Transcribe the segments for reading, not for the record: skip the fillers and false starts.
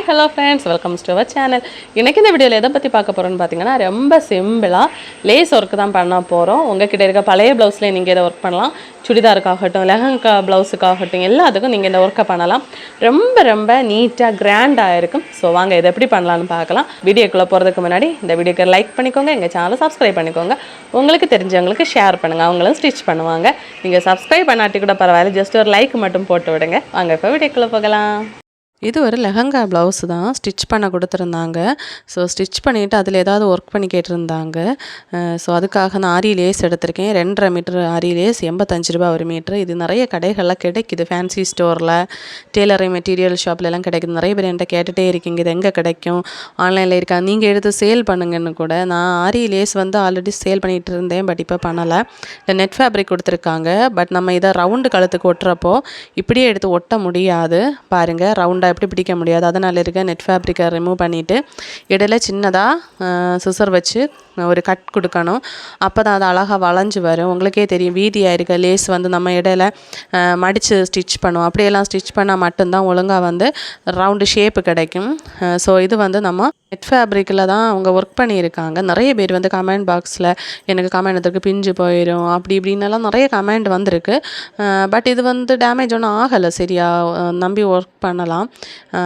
Hello friends, welcome to our channel. இன்றைக்கி இந்த வீடியோவில் எதை பற்றி பார்க்க போகிறோன்னு பார்த்தீங்கன்னா, ரொம்ப சிம்பிளாக லேஸ் ஒர்க்கு தான் பண்ண போகிறோம். உங்கள்கிட்ட இருக்க பழைய ப்ளவுஸ்லேயே நீங்கள் இதை ஒர்க் பண்ணலாம். சுடிதாருக்காகட்டும், லெஹங்கா ப்ளவுஸுக்காகட்டும், எல்லாத்துக்கும் நீங்கள் இந்த ஒர்க்கை பண்ணலாம். ரொம்ப நீட்டாக கிராண்டாக இருக்கும். ஸோ வாங்க இதை எப்படி பண்ணலான்னு பார்க்கலாம். வீடியோக்குள்ளே போகிறதுக்கு முன்னாடி இந்த வீடியோக்கு லைக் பண்ணிக்கோங்க, எங்கள் சேனலை சப்ஸ்கிரைப் பண்ணிக்கோங்க. உங்களுக்கு தெரிஞ்சவங்களுக்கு ஷேர் பண்ணுங்கள், அவங்களும் ஸ்டிச் பண்ணுவாங்க. நீங்கள் சப்ஸ்கிரைப் பண்ணாட்டி கூட பரவாயில்ல, ஜஸ்ட் ஒரு லைக் மட்டும் போட்டு விடுங்க. வாங்க இப்போ வீடியோக்குள்ளே போகலாம். இது ஒரு லெஹங்கா ப்ளவுஸ் தான் ஸ்டிச் பண்ண கொடுத்துருந்தாங்க. ஸோ ஸ்டிச் பண்ணிவிட்டு அதில் ஏதாவது ஒர்க் பண்ணி கேட்டிருந்தாங்க. ஸோ அதுக்காக நான் ஆரி லேஸ் எடுத்திருக்கேன். 2.5 மீட்டர் ஆரி லேஸ், 85 ரூபா ஒரு மீட்ரு. இது நிறைய கடைகளில் கிடைக்குது. ஃபேன்சி ஸ்டோரில், டெய்லரிங் மெட்டீரியல் ஷாப்லலாம் கிடைக்குது. நிறைய பேர் என்கிட்ட கேட்டுகிட்டே இருக்கீங்க, இது எங்கே கிடைக்கும், ஆன்லைனில் இருக்கா, நீங்கள் எடுத்து சேல் பண்ணுங்கன்னு கூட. நான் ஆரி லேஸ் வந்து ஆல்ரெடி சேல் பண்ணிகிட்டு இருந்தேன், பட் இப்போ பண்ணலை. இந்த நெட் ஃபேப்ரிக் கொடுத்துருக்காங்க. பட் நம்ம இதை ரவுண்டு கழுத்துக்கு ஒட்டுறப்போ இப்படியே எடுத்து ஒட்ட முடியாது. பாருங்கள், ரவுண்டாக எப்படி பிடிக்க முடியாது. அதனால் இருக்க நெட் ஃபேப்ரிக்கை ரிமூவ் பண்ணிவிட்டு இடையில சின்னதாக சிசர் வச்சு ஒரு கட் கொடுக்கணும். அப்போ தான் அது அழகாக வளைஞ்சு வரும். உங்களுக்கே தெரியும், வீதியாக இருக்க லேஸ் வந்து நம்ம இடையில மடித்து ஸ்டிச் பண்ணுவோம். அப்படியெல்லாம் ஸ்டிச் பண்ணால் மட்டும்தான் ஒழுங்காக வந்து ரவுண்டு ஷேப்பு கிடைக்கும். ஸோ இது வந்து நம்ம நெட் ஃபேப்ரிக்கில் தான் அவங்க ஒர்க் பண்ணியிருக்காங்க. நிறைய பேர் வந்து கமெண்ட் பாக்ஸில் எனக்கு கமெண்ட் எடுத்துருக்கு, பிஞ்சு போயிடும் அப்படி இப்படின்னெல்லாம் நிறைய கமெண்ட் வந்திருக்கு. பட் இது வந்து டேமேஜ் ஒன்றும் ஆகலை, சரியா நம்பி ஒர்க் பண்ணலாம்.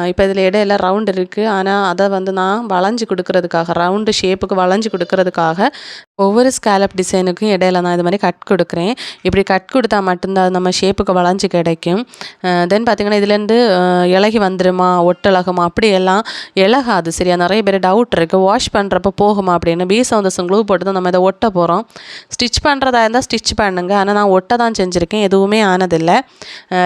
இப்போ இதில் இடையில ரவுண்டு இருக்குது, ஆனால் அதை வந்து நான் வளைஞ்சு கொடுக்கறதுக்காக, ரவுண்டு ஷேப்புக்கு வளைஞ்சு கொடுக்கறதுக்காக ஒவ்வொரு ஸ்கேலப் டிசைனுக்கும் இடையில நான் இது மாதிரி கட் கொடுக்குறேன். இப்படி கட் கொடுத்தா மட்டும்தான் நம்ம ஷேப்புக்கு வளைஞ்சு கிடைக்கும். தென் பார்த்திங்கன்னா, இதுலேருந்து இலகி வந்துடுமா, ஒட்டழகுமா, அப்படியெல்லாம் இலகாது. சரியா நிறைய பேர் டவுட் இருக்குது, வாஷ் பண்ணுறப்போ போகுமா அப்படின்னு. பீசவுந்தசம் க்ளூ போட்டு தான் நம்ம இதை ஒட்ட போகிறோம். ஸ்டிச் பண்ணுறதா இருந்தால் ஸ்டிச் பண்ணுங்க, ஆனால் நான் ஒட்ட தான் செஞ்சுருக்கேன், எதுவுமே ஆனதில்லை.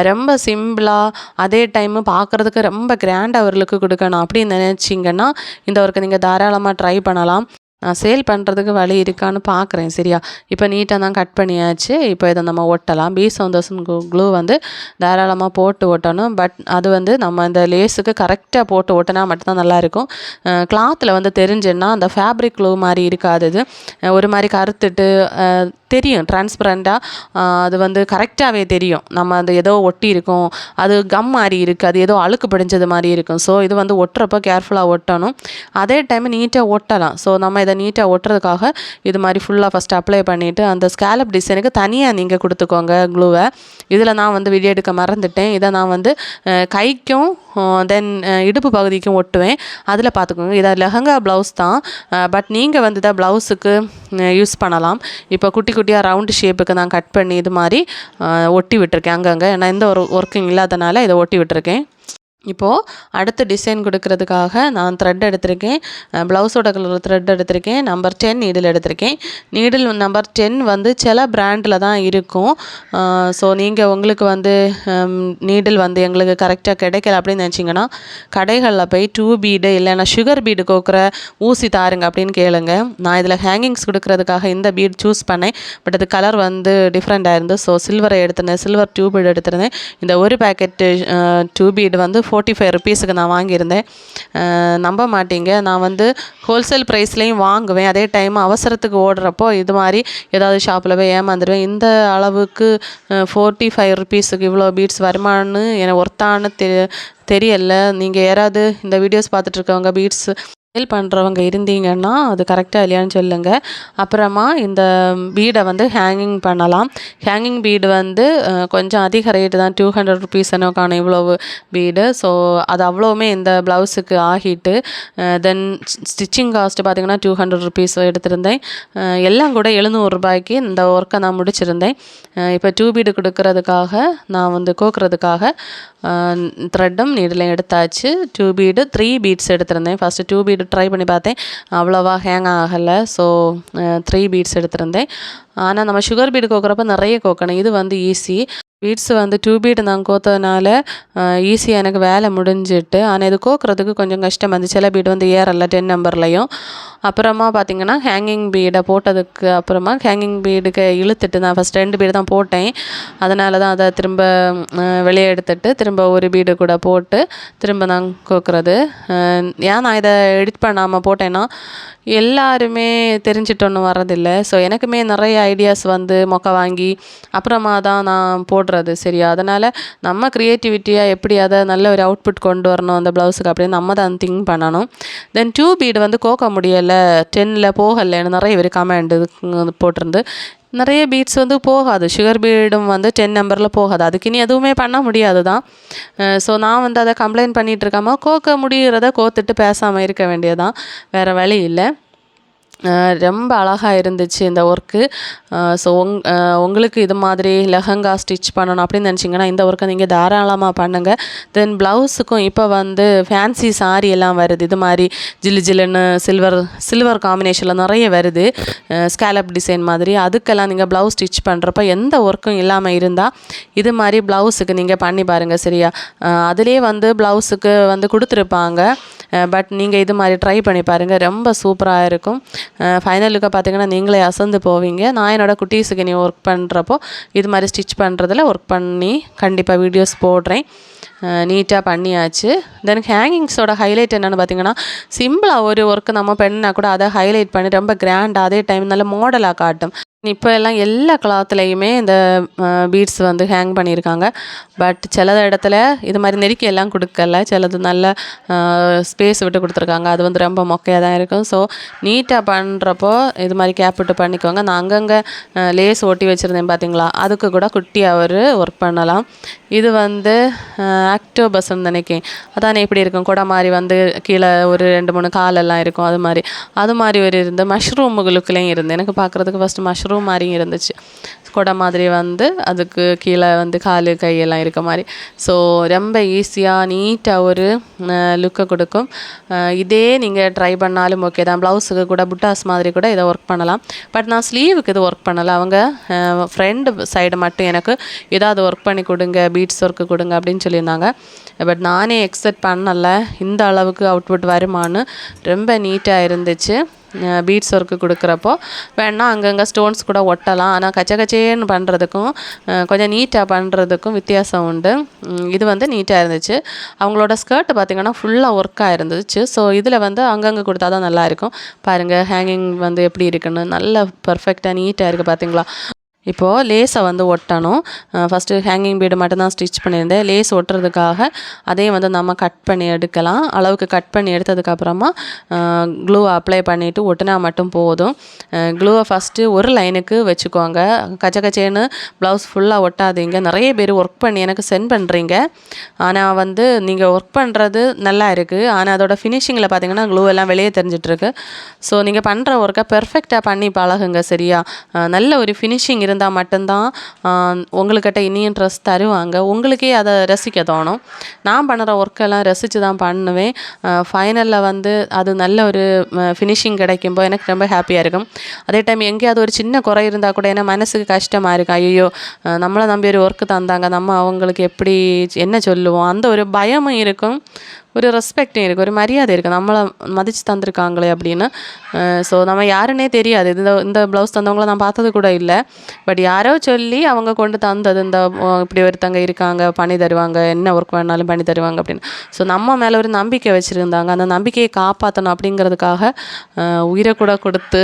ரொம்ப சிம்பிளாக, அதே டைமு பார்க்குறதுக்கு ரொம்ப கிராண்டாக ஒரு லுக்கு கொடுக்கணும் அப்படின்னு நினச்சிங்கன்னா இந்த ஒர்க்கு நீங்கள் தாராளமாக ட்ரை பண்ணலாம். நான் சேல் பண்ணுறதுக்கு வழி இருக்கான்னு பார்க்குறேன். சரியா, இப்போ நீட்டாக தான் கட் பண்ணியாச்சு. இப்போ இதை நம்ம ஒட்டலாம். பீசவுந்தசம் க்ளூ வந்து தாராளமாக போட்டு ஒட்டணும். பட் அது வந்து நம்ம இந்த லேஸுக்கு கரெக்டாக போட்டு ஒட்டினா மட்டும்தான் நல்லாயிருக்கும். கிளாத்தில் வந்து தெரிஞ்சுன்னா அந்த ஃபேப்ரிக் க்ளூ மாதிரி இருக்காது. இது ஒரு மாதிரி கருத்துட்டு தெரியும், டிரான்ஸ்பரண்ட்டாக அது வந்து கரெக்டாகவே தெரியும். நம்ம அது ஏதோ ஒட்டி இருக்கும், அது கம் மாதிரி இருக்குது, அது ஏதோ அழுக்கு பிடிஞ்சது மாதிரி இருக்கும். ஸோ இது வந்து ஒட்டுறப்போ கேர்ஃபுல்லாக ஒட்டணும். அதே டைம் நீட்டாக ஒட்டலாம். ஸோ நம்ம இதை நீட்டாக ஒட்டுறதுக்காக இது மாதிரி ஃபுல்லாக ஃபஸ்ட்டு அப்ளை பண்ணிவிட்டு அந்த ஸ்கேலப் டிசைனுக்கு தனியாக நீங்கள் கொடுத்துக்கோங்க க்ளூவை. இதில் நான் வந்து வீடியோ எடுக்க மறந்துட்டேன். இதை நான் வந்து கைக்கும் தென் இடுப்பு பகுதிக்கும் ஒட்டுவேன். அதில் பார்த்துக்கோங்க. இதை லெஹங்கா ப்ளவுஸ் தான், பட் நீங்கள் வந்து இதை ப்ளவுஸுக்கு யூஸ் பண்ணலாம். இப்போ குட்டியாக ரவுண்டு ஷேப்புக்கு நான் கட் பண்ணி இது மாதிரி ஒட்டி விட்டுருக்கேன் அங்கங்கே. ஏன்னா எந்த ஒரு ஒர்க்கிங் இல்லாதனால இதை ஒட்டி விட்டுருக்கேன். இப்போது அடுத்த டிசைன் கொடுக்கறதுக்காக நான் த்ரெட் எடுத்திருக்கேன். ப்ளவுஸோட கலர் த்ரெட் எடுத்திருக்கேன். நம்பர் 10 நீடில் எடுத்திருக்கேன். நீடில் நம்பர் 10 வந்து சில பிராண்டில் தான் இருக்கும். ஸோ நீங்கள் உங்களுக்கு வந்து நீடில் வந்து எங்களுக்கு கரெக்டாக கிடைக்கல அப்படின்னு நினச்சிங்கன்னா கடைகளில் போய் 2 பீடு இல்லைன்னா சுகர் பீடு கோக்குற ஊசி தாருங்க அப்படின்னு கேளுங்க. நான் இதில் ஹேங்கிங்ஸ் கொடுக்கறதுக்காக இந்த பீட் சூஸ் பண்ணேன். பட் அது கலர் வந்து டிஃப்ரெண்ட்டாக இருந்து, ஸோ சில்வரை எடுத்திருந்தேன். சில்வர் 2 பீடு எடுத்திருந்தேன். இந்த ஒரு பேக்கெட்டு 2 பீடு வந்து 45 ருபீஸுக்கு நான் வாங்கியிருந்தேன். நம்ப மாட்டீங்க, நான் வந்து ஹோல்சேல் ப்ரைஸ்லேயும் வாங்குவேன். அதே டைம் அவசரத்துக்கு ஓடுறப்போ இது மாதிரி ஏதாவது ஷாப்பில் போய் ஏமாந்துடுவேன். இந்த அளவுக்கு 45 ருபீஸுக்கு இவ்வளோ பீட்ஸ் வருமானு எனக்கு ஒர்த்தானு தெரியலை. நீங்கள் யாராவது இந்த வீடியோஸ் பார்த்துட்ருக்கவங்க பீட்ஸ் சேல் பண்ணுறவங்க இருந்தீங்கன்னா அது கரெக்டாக இல்லையான்னு சொல்லுங்கள். அப்புறமா இந்த பீடை வந்து ஹேங்கிங் பண்ணலாம். ஹேங்கிங் பீடு வந்து கொஞ்சம் அதிக ரேட்டு தான், 200 ருபீஸ் என்னோக்கான இவ்வளவு பீடு. ஸோ அது அவ்வளோவுமே இந்த ப்ளவுஸுக்கு ஆகிட்டு. தென் ஸ்டிச்சிங் காஸ்ட்டு பார்த்திங்கன்னா 200 ருபீஸ் எடுத்திருந்தேன். எல்லாம் கூட 700 ரூபாய்க்கு இந்த ஒர்க்கை நான் முடிச்சிருந்தேன். இப்போ 2 பீடு கொடுக்கறதுக்காக நான் வந்து கோக்குறதுக்காக த்ரெட்டும் நீடிலையும் எடுத்தாச்சு. 2 பீடு 3 பீட்ஸ் எடுத்திருந்தேன். ஃபஸ்ட்டு 2 பீடு ட்ரை பண்ணி பார்த்தேன், அவ்வளோவா ஹேங் ஆகலை. ஸோ 3 பீட்ஸ் எடுத்திருந்தேன். ஆனால் நம்ம சுகர் பீடு கோக்குறப்ப நிறைய கோக்கணும். இது வந்து ஈஸி. பீட்ஸ் வந்து 2 பீடு நான் கோத்ததுனால ஈஸியாக எனக்கு வேலை முடிஞ்சிட்டு. ஆனால் இது கோக்குறதுக்கு கொஞ்சம் கஷ்டமாக இருந்துச்சு. சில பீடு வந்து ஏறலை 10 நம்பர்லையும். அப்புறமா பார்த்திங்கன்னா ஹேங்கிங் பீடை போட்டதுக்கு அப்புறமா ஹேங்கிங் பீடுக்கு இழுத்துட்டு நான் ஃபஸ்ட் 2 பீடு தான் போட்டேன். அதனால தான் அதை திரும்ப வெளியே எடுத்துட்டு திரும்ப ஒரு பீடு கூட போட்டு திரும்ப நான் கோக்குறது. ஏன் நான் இதை எடிட் பண்ணாமல் போட்டேன்னா, எல்லாருமே தெரிஞ்சுட்டு ஒன்றும் வரதில்லை. ஸோ எனக்குமே நிறைய ஐடியாஸ் வந்து மொக்க வாங்கி அப்புறமா தான் நான் போடுறது சரியா. அதனால் நம்ம க்ரியேட்டிவிட்டியாக எப்படி அதை நல்ல ஒரு அவுட்புட் கொண்டு வரணும் அந்த ப்ளவுஸுக்கு அப்படின்னு நம்ம தான் திங்க் பண்ணணும். தென் 2 பீடு வந்து கோக்க முடியலை, 10ல் போகலைன்னு நிறைய பேர் கமெண்ட் போட்டிருந்து. நிறைய பீட்ஸ் வந்து போகாது, சுகர் பீடும் வந்து 10 நம்பரில் போகாது. அதுக்கு இனி எதுவுமே பண்ண முடியாது தான். ஸோ நான் வந்து அதை கம்ப்ளைண்ட் பண்ணிகிட்டு இருக்காமல் கோக்க முடிகிறத கோத்துட்டு பேசாமல் இருக்க வேண்டியதான், வேறு வழி இல்லை. ரொம்ப அழகாக இருந்துச்சு இந்த ஒர்க்கு. ஸோ உங்களுக்கு இது மாதிரி லெஹங்கா ஸ்டிச் பண்ணணும் அப்படின்னு நினச்சிங்கன்னா இந்த ஒர்க்கை நீங்கள் தாராளமாக பண்ணுங்கள். தென் ப்ளவுஸுக்கும் இப்போ வந்து ஃபேன்சி சாரி எல்லாம் வருது, இது மாதிரி ஜில்லு ஜில்லுன்னு சில்வர் காம்பினேஷனில் நிறைய வருது, ஸ்கேலப் டிசைன் மாதிரி. அதுக்கெல்லாம் நீங்கள் ப்ளவுஸ் ஸ்டிச் பண்ணுறப்ப எந்த ஒர்க்கும் இல்லாமல் இருந்தால் இது மாதிரி ப்ளவுஸுக்கு நீங்கள் பண்ணி பாருங்கள் சரியா. அதிலே வந்து ப்ளவுஸுக்கு வந்து கொடுத்துருப்பாங்க, பட் நீங்கள் இது மாதிரி ட்ரை பண்ணி பாருங்கள், ரொம்ப சூப்பராக இருக்கும். ஃபைனல் லுக்காக பார்த்தீங்கன்னா நீங்களே அசந்து போவீங்க. நான் என்னோடய குட்டீஸுக்கு நீ ஒர்க் பண்ணுறப்போ இது மாதிரி ஸ்டிச் பண்ணுறதுல ஒர்க் பண்ணி கண்டிப்பாக வீடியோஸ் போடுறேன். நீட்டாக பண்ணியாச்சு. தென் ஹேங்கிங்ஸோட ஹைலைட் என்னென்னு பார்த்தீங்கன்னா, சிம்பிளாக ஒரு ஒர்க்கு நம்ம பண்ணால் கூட அதை ஹைலைட் பண்ணி ரொம்ப கிராண்டாக அதே டைம் நல்ல மாடலாக காட்டும். இப்போ எல்லாம் எல்லா கிளாத்துலேயுமே இந்த பீட்ஸ் வந்து ஹேங் பண்ணியிருக்காங்க. பட் சில இடத்துல இது மாதிரி நெருக்கி எல்லாம் கொடுக்கல, சிலது நல்ல ஸ்பேஸ் விட்டு கொடுத்துருக்காங்க, அது வந்து ரொம்ப மொக்கையாக தான் இருக்கும். ஸோ நீட்டாக பண்ணுறப்போ இது மாதிரி கேப் விட்டு பண்ணிக்கோங்க. நான் அங்கங்கே லேஸ் ஓட்டி வச்சுருந்தேன் பார்த்தீங்களா, அதுக்கு கூட குட்டியாக ஒரு ஒர்க் பண்ணலாம். இது வந்து ஆக்டோபஸ்ன்னு நினைக்கிறேன், அதானே இப்படி இருக்கும், கொடை மாதிரி வந்து கீழே ஒரு 2-3 காலெல்லாம் இருக்கும், அது மாதிரி ஒரு இருந்து மஷ்ரூமுகளுக்குள்ளேயும் இருந்து எனக்கு பார்க்குறதுக்கு ஃபஸ்ட்டு மஷ்ரூம் மாதிரியும் இருந்துச்சு, கொடை மாதிரி வந்து அதுக்கு கீழே வந்து காலு கையெல்லாம் இருக்க மாதிரி. ஸோ ரொம்ப ஈஸியாக நீட்டாக ஒரு லுக்கை கொடுக்கும். இதே நீங்கள் ட்ரை பண்ணாலும் ஓகே தான். ப்ளவுஸுக்கு கூட புட்டாஸ் மாதிரி கூட இதை ஒர்க் பண்ணலாம். பட் நான் ஸ்லீவுக்கு இது ஒர்க் பண்ணலை. அவங்க ஃப்ரெண்டு சைடு மட்டும் எனக்கு ஏதாவது ஒர்க் பண்ணி கொடுங்க, பீட்ஸ் ஒர்க்கு கொடுங்க அப்படின்னு சொல்லியிருந்தாங்க. பட் நானே எக்ஸ்பெக்ட் பண்ணலை இந்த அளவுக்கு அவுட்புட் வருமானு. ரொம்ப நீட்டாக இருந்துச்சு. பீட்ஸ் ஒர்க்கு கொடுக்குறப்போ வேணால் அங்கங்கே ஸ்டோன்ஸ் கூட ஒட்டலாம். ஆனால் கச்சேன்னு பண்ணுறதுக்கும் கொஞ்சம் நீட்டாக பண்ணுறதுக்கும் வித்தியாசம் உண்டு. இது வந்து நீட்டாக இருந்துச்சு. அவங்களோட ஸ்கர்ட்டு பார்த்திங்கன்னா ஃபுல்லாக ஒர்க்காக இருந்துச்சு. ஸோ இதில் வந்து அங்கங்கே கொடுத்தா தான் நல்லாயிருக்கும். பாருங்கள் ஹேங்கிங் வந்து எப்படி இருக்குன்னு, நல்லா பர்ஃபெக்டாக நீட்டாக இருக்குது பார்த்தீங்களா. இப்போது லேஸை வந்து ஒட்டணும். ஃபஸ்ட்டு ஹேங்கிங் பீடு மட்டும்தான் ஸ்டிச் பண்ணியிருந்தேன். லேஸ் ஒட்டுறதுக்காக அதையும் வந்து நம்ம கட் பண்ணி எடுக்கலாம். அளவுக்கு கட் பண்ணி எடுத்ததுக்கப்புறமா க்ளூவை அப்ளை பண்ணிவிட்டு ஒட்டினா மட்டும் போதும். க்ளூவை ஃபஸ்ட்டு ஒரு லைனுக்கு வச்சுக்கோங்க. கச்சேன்னு ப்ளவுஸ் ஃபுல்லாக ஒட்டாதீங்க. நிறைய பேர் ஒர்க் பண்ணி எனக்கு சென்ட் பண்ணுறீங்க. ஆனால் வந்து நீங்கள் ஒர்க் பண்ணுறது நல்லா இருக்குது, ஆனால் அதோட ஃபினிஷிங்கில் பார்த்தீங்கன்னா க்ளூ எல்லாம் வெளியே தெரிஞ்சிட்ருக்கு. ஸோ நீங்கள் பண்ணுற ஒர்க்கை பெர்ஃபெக்டாக பண்ணி பழகுங்க சரியா. நல்ல ஒரு ஃபினிஷிங் இருந்தால் மட்டும்தான் உங்கள்கிட்ட இனியும் இன்ட்ரெஸ்ட் தருவாங்க, உங்களுக்கே அதை ரசிக்க தோணும். நான் பண்ணுற ஒர்க்கெல்லாம் ரசித்து தான் பண்ணுவேன். ஃபைனலில் வந்து அது நல்ல ஒரு ஃபினிஷிங் கிடைக்கும்போது எனக்கு ரொம்ப ஹாப்பியாக இருக்கும். அதே டைம் எங்கேயாவது ஒரு சின்ன குறை இருந்தால் கூட ஏன்னா மனசுக்கு கஷ்டமாக இருக்கும். ஐயோ நம்மளை நம்பி ஒரு ஒர்க்கு தந்தாங்க, நம்ம அவங்களுக்கு எப்படி என்ன சொல்லுவோம், அந்த ஒரு பயமும் இருக்கும், ஒரு ரெஸ்பெக்டும் இருக்குது, ஒரு மரியாதை இருக்குது, நம்மளை மதித்து தந்திருக்காங்களே அப்படின்னு. ஸோ நம்ம யாருன்னே தெரியாது. இந்த ப்ளவுஸ் தந்தவங்கள நான் பார்த்தது கூட இல்லை. பட் யாரோ சொல்லி அவங்க கொண்டு தந்தது, இந்த இப்படி ஒருத்தங்க இருக்காங்க பண்ணி தருவாங்க, என்ன ஒர்க் வேணாலும் பண்ணி தருவாங்க அப்படின்னு. ஸோ நம்ம மேலே ஒரு நம்பிக்கை வச்சுருந்தாங்க. அந்த நம்பிக்கையை காப்பாற்றணும் அப்படிங்கிறதுக்காக உயிரை கூட கொடுத்து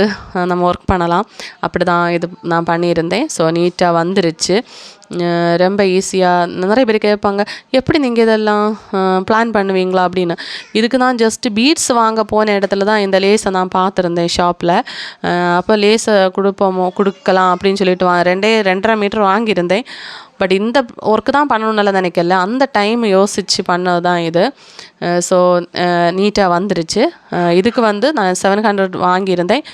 நம்ம ஒர்க் பண்ணலாம். அப்படி தான் இது நான் பண்ணியிருந்தேன். ஸோ நீட்டாக வந்துருச்சு. ரொம்ப ஈஸியாக. நிறைய பேர் கேட்பாங்க, எப்படி நீங்கள் இதெல்லாம் பிளான் பண்ணுவீங்களா அப்படின்னு. இதுக்கு தான் ஜஸ்ட்டு பீட்ஸ் வாங்க போன இடத்துல தான் இந்த லேஸை நான் பார்த்துருந்தேன் ஷாப்பில். அப்போ லேஸை கொடுக்கலாம் அப்படின்னு சொல்லிட்டு 2.5 மீட்டர் வாங்கியிருந்தேன். பட் இந்த ஒர்க்கு தான் பண்ணணும்னு நினைக்கல, அந்த டைம் யோசித்து பண்ணது தான் இது. ஸோ நீட்டாக வந்துருச்சு. இதுக்கு வந்து நான் 700 வாங்கியிருந்தேன்.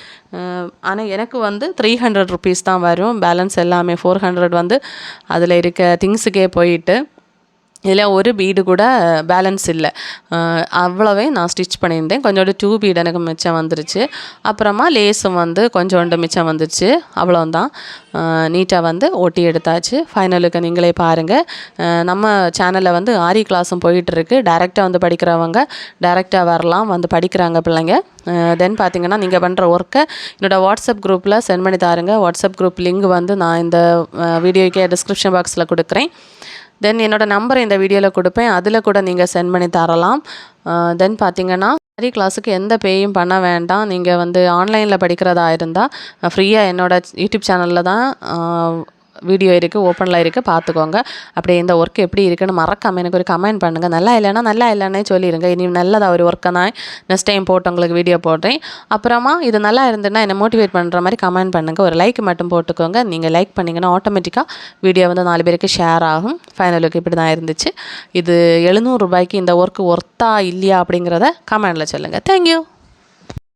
ஆனால் எனக்கு வந்து 300 ருபீஸ் தான் வரும். பேலன்ஸ் எல்லாமே 400 வந்து அதில் இருக்க திங்ஸுக்கே போயிட்டு, இதில் ஒரு பீடு கூட பேலன்ஸ் இல்லை. அவ்வளவே நான் ஸ்டிச் பண்ணியிருந்தேன். கொஞ்சோண்டு 2 பீடு எனக்கு மிச்சம் வந்துருச்சு. அப்புறமா லேஸும் வந்து கொஞ்சோண்டு மிச்சம் வந்துருச்சு. அவ்வளோதான். நீட்டாக வந்து ஒட்டி எடுத்தாச்சு. ஃபைனலுக்கு நீங்களே பாருங்கள். நம்ம சேனலில் வந்து ஆரி கிளாஸும் போயிட்டுருக்கு. டைரெக்டாக வந்து படிக்கிறவங்க டைரெக்டாக வரலாம், வந்து படிக்கிறாங்க பிள்ளைங்க. தென் பார்த்திங்கன்னா நீங்கள் பண்ணுற ஒர்க்கை என்னோடய வாட்ஸ்அப் குரூப்பில் சென்ட் பண்ணி தாருங்க. வாட்ஸ்அப் குரூப் லிங்க் வந்து நான் இந்த வீடியோக்கே டிஸ்கிரிப்ஷன் பாக்ஸில் கொடுக்குறேன். தென் என்னோடய நம்பரை இந்த வீடியோவில் கொடுப்பேன், அதில் கூட நீங்கள் சென்ட் பண்ணி தரலாம். தென் பார்த்திங்கன்னா மாதிரி கிளாஸுக்கு எந்த பேயும் பண்ண வேண்டாம். நீங்கள் வந்து ஆன்லைனில் படிக்கிறதா இருந்தால் ஃப்ரீயாக என்னோடய யூடியூப் சேனலில் தான் வீடியோ இருக்குது, ஓப்பனில் இருக்குது, பார்த்துக்கோங்க. அப்படியே இந்த ஒர்க் எப்படி இருக்குன்னு மறக்காமல் எனக்கு ஒரு கமெண்ட் பண்ணுங்கள். நல்லா இல்லைன்னே சொல்லிடுங்க. இனி நல்லதாக ஒரு ஒர்க்கை நான் நெக்ஸ்ட் டைம் போட்டு உங்களுக்கு வீடியோ போடுறேன். அப்புறமா இது நல்லா இருந்துன்னா என்னை மோட்டிவேட் பண்ணுற மாதிரி கமெண்ட் பண்ணுங்கள். ஒரு லைக் மட்டும் போட்டுக்கோங்க. நீங்கள் லைக் பண்ணிங்கன்னா ஆட்டோமேட்டிக்காக வீடியோ வந்து 4 பேருக்கு ஷேர் ஆகும். ஃபைனல் லுக் இப்படி தான் இருந்துச்சு. இது 700 ரூபாய்க்கு இந்த ஒர்க்கு ஒர்த்தா இல்லையா அப்படிங்கிறத கமெண்டில் சொல்லுங்கள். தேங்க்யூ.